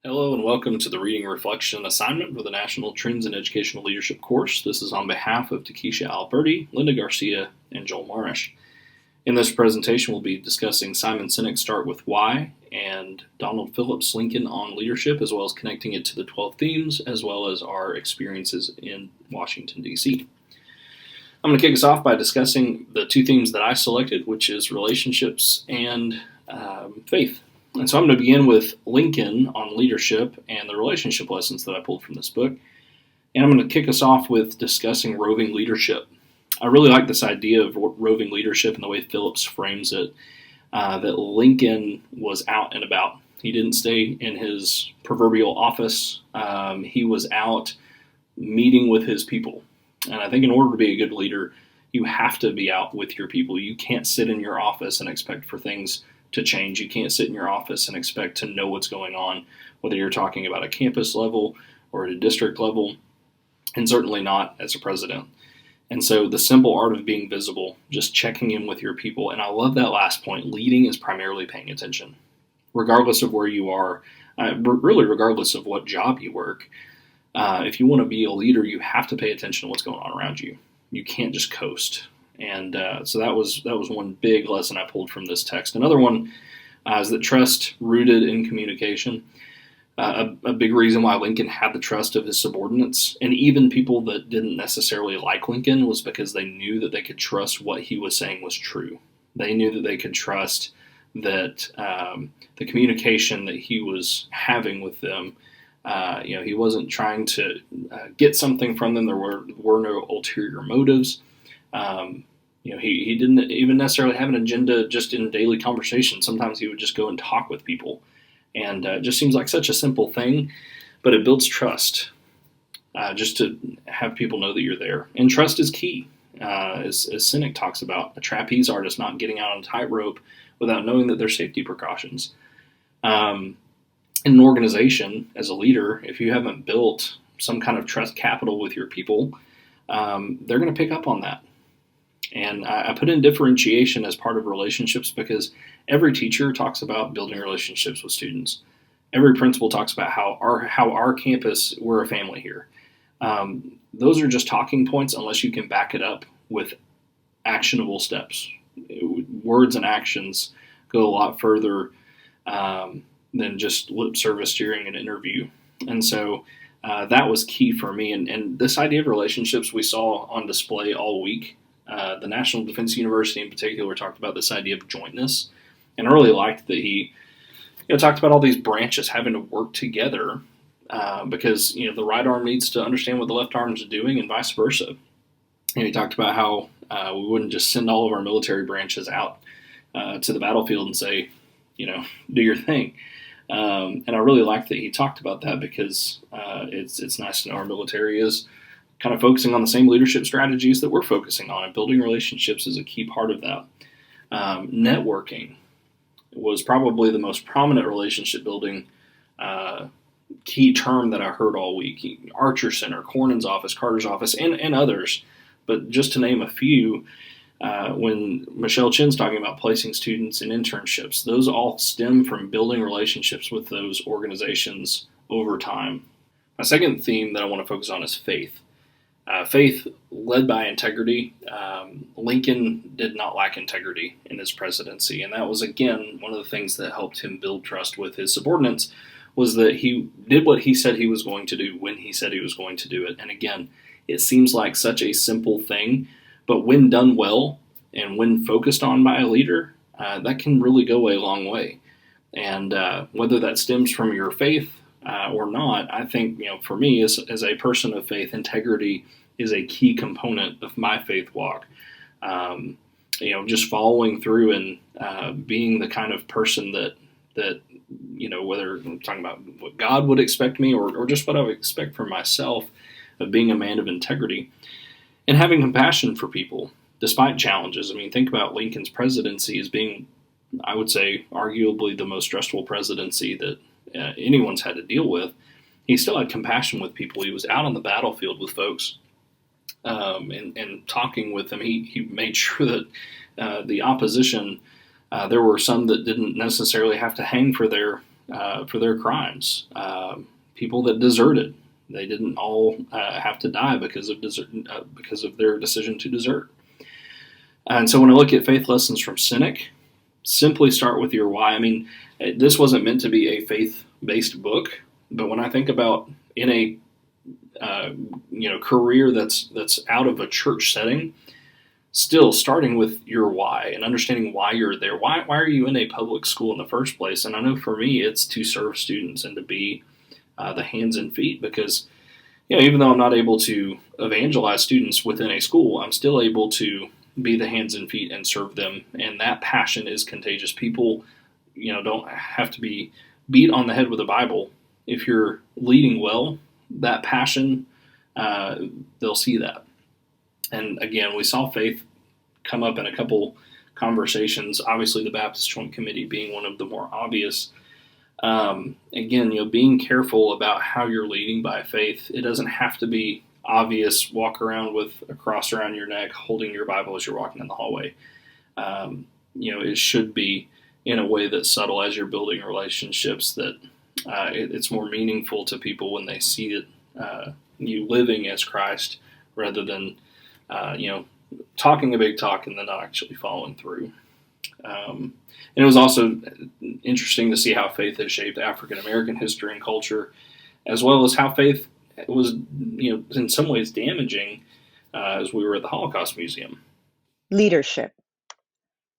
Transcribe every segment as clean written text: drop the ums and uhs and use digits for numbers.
Hello and welcome to the Reading Reflection assignment for the National Trends in Educational Leadership course. This is on behalf of Takeisha Albertie, Linda Garcia, and Joel Maresh. In this presentation, we'll be discussing Simon Sinek's Start With Why and Donald Phillips' Lincoln on Leadership, as well as connecting it to the 12 themes, as well as our experiences in Washington, D.C. I'm going to kick us off by discussing the two themes that I selected, which is relationships and faith. And so I'm going to begin with Lincoln on leadership and the relationship lessons that I pulled from this book. And I'm going to kick us off with discussing roving leadership. I really like this idea of roving leadership and the way Phillips frames it, that Lincoln was out and about. He didn't stay in his proverbial office. He was out meeting with his people. And I think in order to be a good leader, you have to be out with your people. You can't sit in your office and expect for things to change. You can't sit in your office and expect to know what's going on, whether you're talking about a campus level or at a district level, and certainly not as a president. And so the simple art of being visible, just checking in with your people. And I love that last point. Leading is primarily paying attention, regardless of where you are, really regardless of what job you work. If you want to be a leader, you have to pay attention to what's going on around you. You can't just coast. And so that was one big lesson I pulled from this text. Another one is that trust rooted in communication. A big reason why Lincoln had the trust of his subordinates, and even people that didn't necessarily like Lincoln, was because they knew that they could trust what he was saying was true. They knew that they could trust that the communication that he was having with them, he wasn't trying to get something from them. There were no ulterior motives. He didn't even necessarily have an agenda just in daily conversation. Sometimes he would just go and talk with people. And it just seems like such a simple thing, but it builds trust just to have people know that you're there. And trust is key. As Sinek talks about, a trapeze artist not getting out on a tightrope without knowing that there's safety precautions. In an organization, as a leader, if you haven't built some kind of trust capital with your people, they're going to pick up on that. And I put in differentiation as part of relationships because every teacher talks about building relationships with students. Every principal talks about how our campus, we're a family here. Those are just talking points unless you can back it up with actionable steps. Words and actions go a lot further than just lip service during an interview. And so that was key for me. And this idea of relationships we saw on display all week. The National Defense University in particular talked about this idea of jointness, and I really liked that he talked about all these branches having to work together because the right arm needs to understand what the left arm is doing and vice versa. And he talked about how we wouldn't just send all of our military branches out to the battlefield and say, do your thing. And I really liked that he talked about that because it's nice to know our military is kind of focusing on the same leadership strategies that we're focusing on, and building relationships is a key part of that. Networking was probably the most prominent relationship building key term that I heard all week. Archer Center, Cornyn's office, Carter's office, and others. But just to name a few, when Michelle Chin's talking about placing students in internships, those all stem from building relationships with those organizations over time. My second theme that I want to focus on is faith. Faith led by integrity. Lincoln did not lack integrity in his presidency, and that was, again, one of the things that helped him build trust with his subordinates, was that he did what he said he was going to do when he said he was going to do it. And again, it seems like such a simple thing, but when done well and when focused on by a leader, that can really go a long way. And whether that stems from your faith or not, I think, for me, as a person of faith, integrity is a key component of my faith walk. Just following through and being the kind of person that whether I'm talking about what God would expect me or just what I would expect for myself, of being a man of integrity and having compassion for people despite challenges. I mean, think about Lincoln's presidency as being, I would say, arguably the most stressful presidency that anyone's had to deal with. He still had compassion with people. He was out on the battlefield with folks and talking with them. He made sure that the opposition, there were some that didn't necessarily have to hang for their for their crimes. People that deserted. They didn't all have to die because of their decision to desert. And so when I look at faith lessons from Cynic, simply start with your why. I mean, this wasn't meant to be a faith-based book, but when I think about in a uh, career that's out of a church setting, still starting with your why and understanding why you're there. Why are you in a public school in the first place? And I know for me, it's to serve students and to be the hands and feet, because even though I'm not able to evangelize students within a school, I'm still able to be the hands and feet and serve them. And that passion is contagious. People, don't have to be beat on the head with a Bible. If you're leading well, that passion, they'll see that. And again, we saw faith come up in a couple conversations. Obviously, the Baptist Joint Committee being one of the more obvious. Again, being careful about how you're leading by faith. It doesn't have to be obvious. Walk around with a cross around your neck, holding your Bible as you're walking in the hallway. It should be in a way that's subtle as you're building relationships, that it's more meaningful to people when they see it, you living as Christ, rather than talking a big talk and then not actually following through. And it was also interesting to see how faith has shaped African American history and culture, as well as how faith was, in some ways damaging, as we were at the Holocaust Museum. Leadership.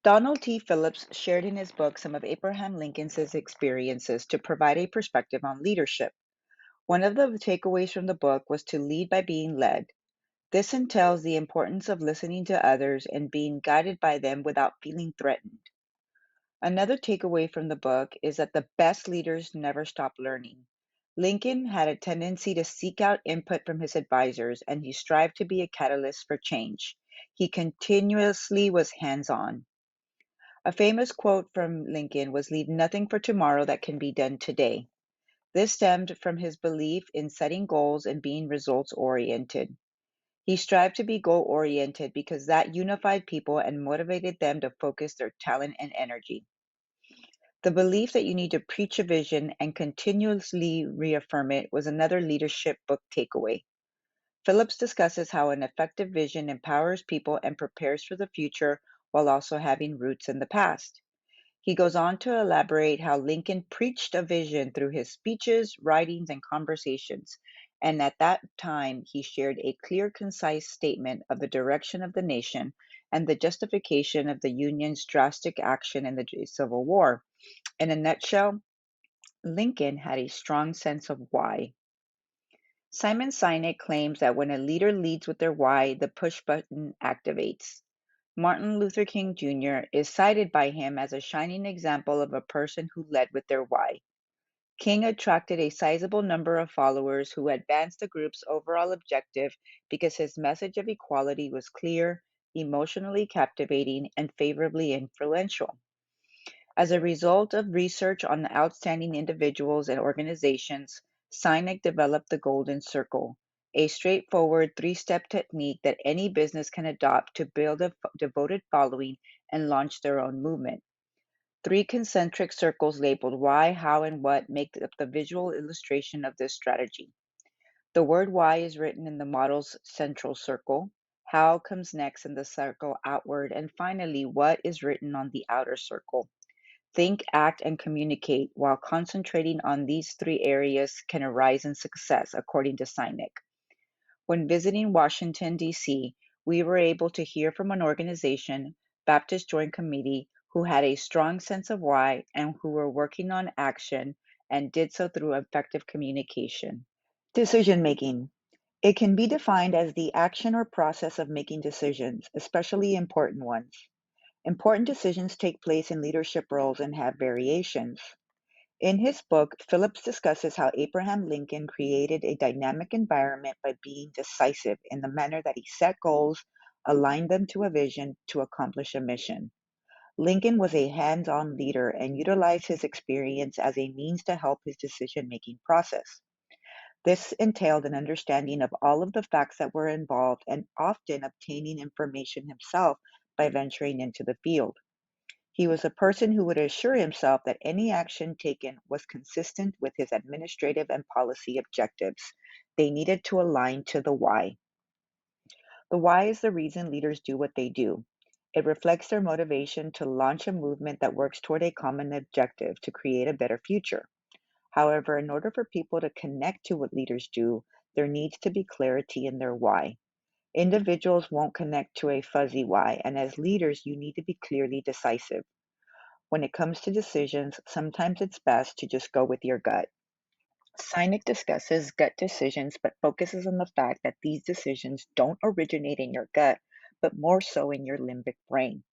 Donald T. Phillips shared in his book some of Abraham Lincoln's experiences to provide a perspective on leadership. One of the takeaways from the book was to lead by being led. This entails the importance of listening to others and being guided by them without feeling threatened. Another takeaway from the book is that the best leaders never stop learning. Lincoln had a tendency to seek out input from his advisors, and he strived to be a catalyst for change. He continuously was hands-on. A famous quote from Lincoln was, "Leave nothing for tomorrow that can be done today." This stemmed from his belief in setting goals and being results-oriented. He strived to be goal-oriented because that unified people and motivated them to focus their talent and energy. The belief that you need to preach a vision and continuously reaffirm it was another leadership book takeaway. Phillips discusses how an effective vision empowers people and prepares for the future while also having roots in the past. He goes on to elaborate how Lincoln preached a vision through his speeches, writings, and conversations, and at that time he shared a clear, concise statement of the direction of the nation and the justification of the Union's drastic action in the Civil War. In a nutshell, Lincoln had a strong sense of why. Simon Sinek claims that when a leader leads with their why, the push button activates. Martin Luther King Jr. is cited by him as a shining example of a person who led with their why. King attracted a sizable number of followers who advanced the group's overall objective because his message of equality was clear, emotionally captivating, and favorably influential. As a result of research on outstanding individuals and organizations, Sinek developed the Golden Circle, a straightforward three-step technique that any business can adopt to build a devoted following and launch their own movement. Three concentric circles labeled why, how, and what make up the visual illustration of this strategy. The word why is written in the model's central circle, how comes next in the circle outward, and finally, what is written on the outer circle. Think, act, and communicate while concentrating on these three areas can arise in success, according to Sinek. When visiting Washington, D.C., we were able to hear from an organization, Baptist Joint Committee, who had a strong sense of why and who were working on action and did so through effective communication. Decision making. It can be defined as the action or process of making decisions, especially important ones. Important decisions take place in leadership roles and have variations. In his book, Phillips discusses how Abraham Lincoln created a dynamic environment by being decisive in the manner that he set goals, aligned them to a vision to accomplish a mission. Lincoln was a hands-on leader and utilized his experience as a means to help his decision-making process. This entailed an understanding of all of the facts that were involved and often obtaining information himself by venturing into the field. He was a person who would assure himself that any action taken was consistent with his administrative and policy objectives. They needed to align to the why. The why is the reason leaders do what they do. It reflects their motivation to launch a movement that works toward a common objective to create a better future. However, in order for people to connect to what leaders do, there needs to be clarity in their why. Individuals won't connect to a fuzzy why, and as leaders, you need to be clearly decisive. When it comes to decisions, sometimes it's best to just go with your gut. Sinek discusses gut decisions but focuses on the fact that these decisions don't originate in your gut, but more so in your limbic brain.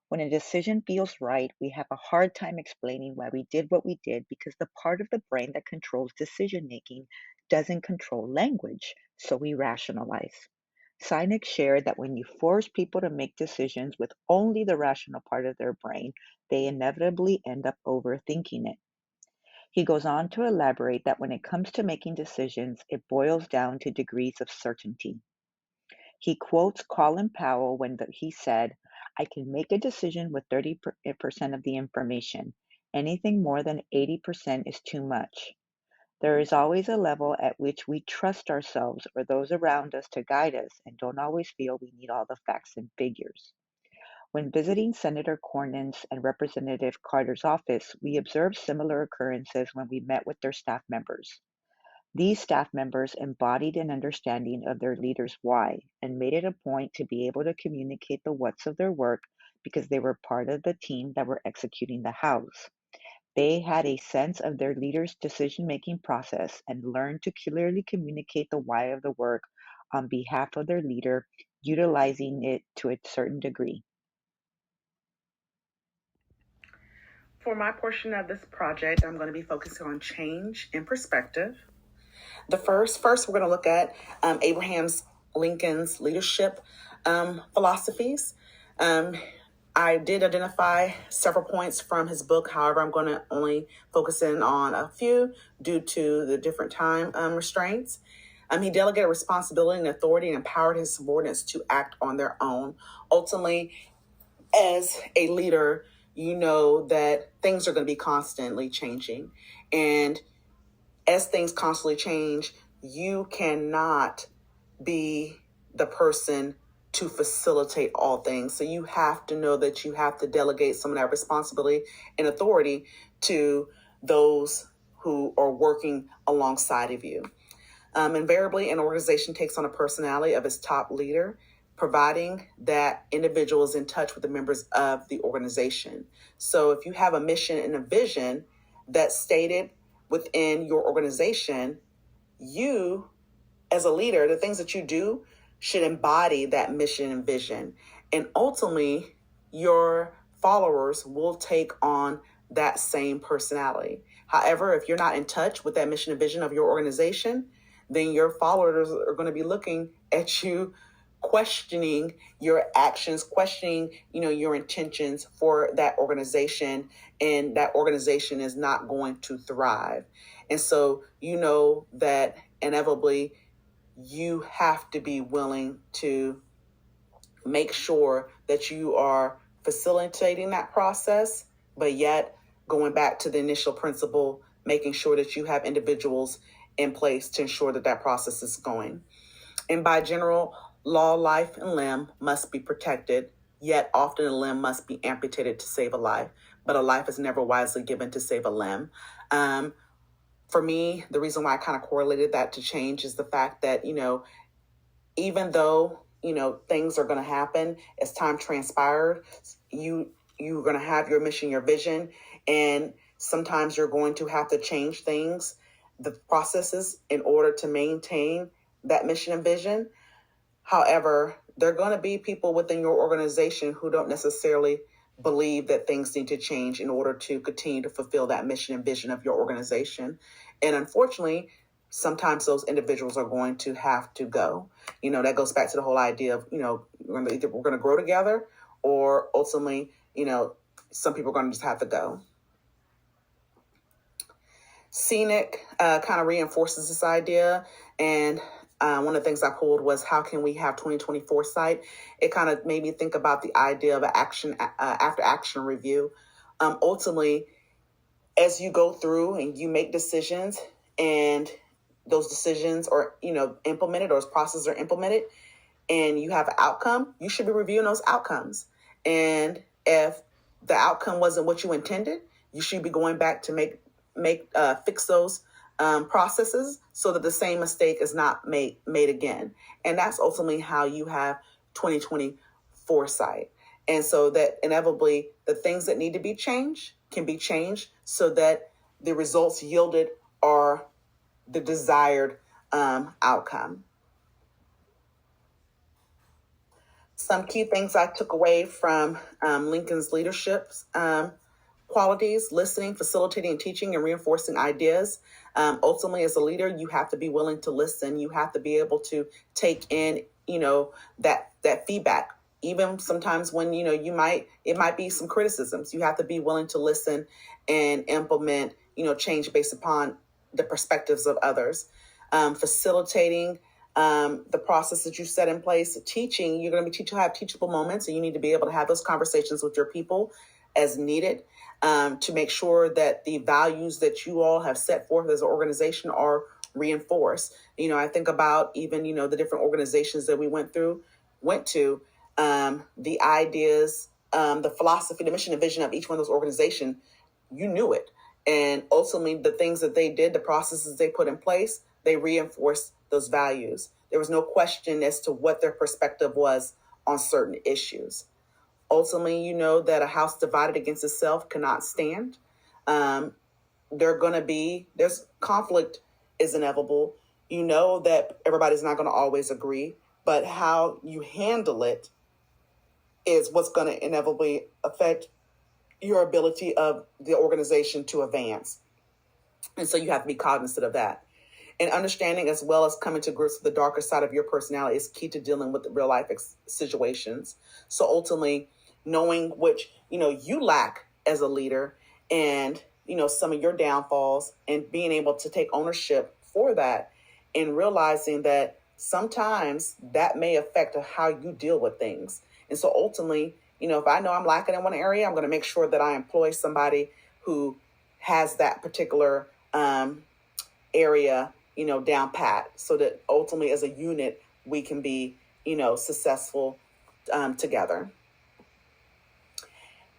When a decision feels right, we have a hard time explaining why we did what we did because the part of the brain that controls decision making doesn't control language, so we rationalize. Sinek shared that when you force people to make decisions with only the rational part of their brain, they inevitably end up overthinking it. He goes on to elaborate that when it comes to making decisions, it boils down to degrees of certainty. He quotes Colin Powell when he said, I can make a decision with 30% of the information. Anything more than 80% is too much. There is always a level at which we trust ourselves or those around us to guide us and don't always feel we need all the facts and figures. When visiting Senator Cornyn's and Representative Carter's office, we observed similar occurrences when we met with their staff members. These staff members embodied an understanding of their leader's why and made it a point to be able to communicate the what's of their work because they were part of the team that were executing the hows. They had a sense of their leader's decision-making process and learned to clearly communicate the why of the work on behalf of their leader, utilizing it to a certain degree. For my portion of this project, I'm going to be focusing on change in perspective. First, we're going to look at Abraham Lincoln's leadership philosophies. I did identify several points from his book. However, I'm going to only focus in on a few due to the different time restraints. He delegated responsibility and authority and empowered his subordinates to act on their own. Ultimately, as a leader, you know that things are going to be constantly changing. And as things constantly change, you cannot be the person to facilitate all things. So you have to know that you have to delegate some of that responsibility and authority to those who are working alongside of you. Invariably, an organization takes on a personality of its top leader, providing that individual is in touch with the members of the organization. So if you have a mission and a vision that's stated within your organization, you, as a leader, the things that you do should embody that mission and vision. And ultimately, your followers will take on that same personality. However, if you're not in touch with that mission and vision of your organization, then your followers are going to be looking at you, questioning your actions, questioning, your intentions for that organization, and that organization is not going to thrive. And so, that inevitably you have to be willing to make sure that you are facilitating that process, but yet going back to the initial principle, making sure that you have individuals in place to ensure that that process is going. And by general law, life and limb must be protected, yet often a limb must be amputated to save a life, but a life is never wisely given to save a limb. For me, the reason why I kind of correlated that to change is the fact that, even though, things are going to happen as time transpires, you're going to have your mission, your vision, and sometimes you're going to have to change things, the processes, in order to maintain that mission and vision. However, there are going to be people within your organization who don't necessarily believe that things need to change in order to continue to fulfill that mission and vision of your organization. And unfortunately, sometimes those individuals are going to have to go. That goes back to the whole idea of, we're going to grow together, or ultimately, some people are going to just have to go. Scenic kind of reinforces this idea, and one of the things I pulled was how can we have 2020 foresight? It kind of made me think about the idea of an action after action review. Ultimately, as you go through and you make decisions and those decisions are, implemented, or those processes are implemented, and you have an outcome, you should be reviewing those outcomes. And if the outcome wasn't what you intended, you should be going back to fix those processes so that the same mistake is not made again. And that's ultimately how you have 2020 foresight. And so that inevitably the things that need to be changed can be changed so that the results yielded are the desired outcome. Some key things I took away from Lincoln's leadership qualities: listening, facilitating, and teaching, and reinforcing ideas. Ultimately, as a leader, you have to be willing to listen. You have to be able to take in, that feedback. Even sometimes when, it might be some criticisms, you have to be willing to listen and implement, change based upon the perspectives of others. Facilitating the process that you set in place. Teaching, you're going to have teachable moments, and you need to be able to have those conversations with your people as needed to make sure that the values that you all have set forth as an organization are reinforced. I think about even, the different organizations that we went to, the ideas, the philosophy, the mission and vision of each one of those organizations, you knew it. And ultimately, the things that they did, the processes they put in place, they reinforced those values. There was no question as to what their perspective was on certain issues. Ultimately, that a house divided against itself cannot stand. There's conflict is inevitable. That everybody's not going to always agree, but how you handle it is what's going to inevitably affect your ability of the organization to advance. And so you have to be cognizant of that. And understanding, as well as coming to grips with the darker side of your personality, is key to dealing with the real life situations. So ultimately, knowing which, you lack as a leader, and, some of your downfalls, and being able to take ownership for that, and realizing that sometimes that may affect how you deal with things. And so ultimately, if I know I'm lacking in one area, I'm going to make sure that I employ somebody who has that particular area, down pat, so that ultimately as a unit, we can be, successful together.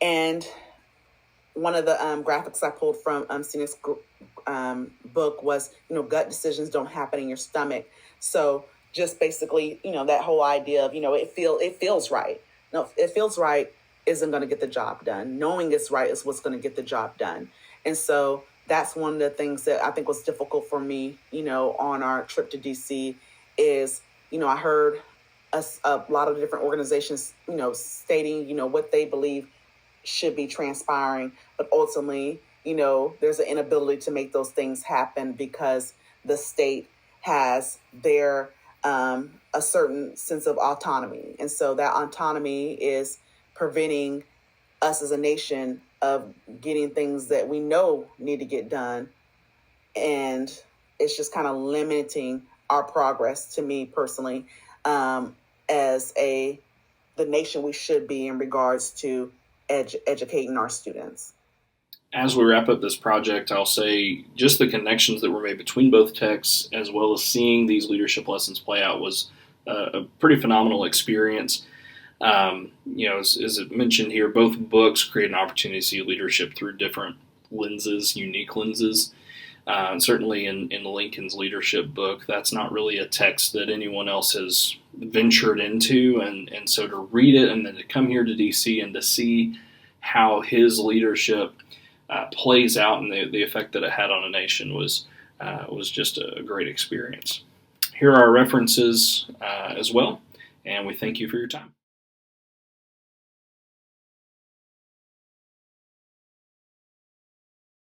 And one of the graphics I pulled from Cena's book was, gut decisions don't happen in your stomach. So just basically, that whole idea of, it feels right. No, it feels right isn't going to get the job done. Knowing it's right is what's going to get the job done. And so that's one of the things that I think was difficult for me, on our trip to DC is, I heard a lot of different organizations, stating, what they believe should be transpiring. But ultimately, there's an inability to make those things happen because the state has their a certain sense of autonomy. And so that autonomy is preventing us as a nation of getting things that we know need to get done. And it's just kind of limiting our progress, to me personally, as the nation we should be in regards to educating our students. As we wrap up this project, I'll say just the connections that were made between both texts, as well as seeing these leadership lessons play out, was a pretty phenomenal experience. As it mentioned here, both books create an opportunity to see leadership through different lenses, unique lenses. Certainly in Lincoln's leadership book, that's not really a text that anyone else has ventured into. And so to read it and then to come here to DC and to see how his leadership plays out and the effect that it had on a nation was just a great experience. Here are our references as well, and we thank you for your time.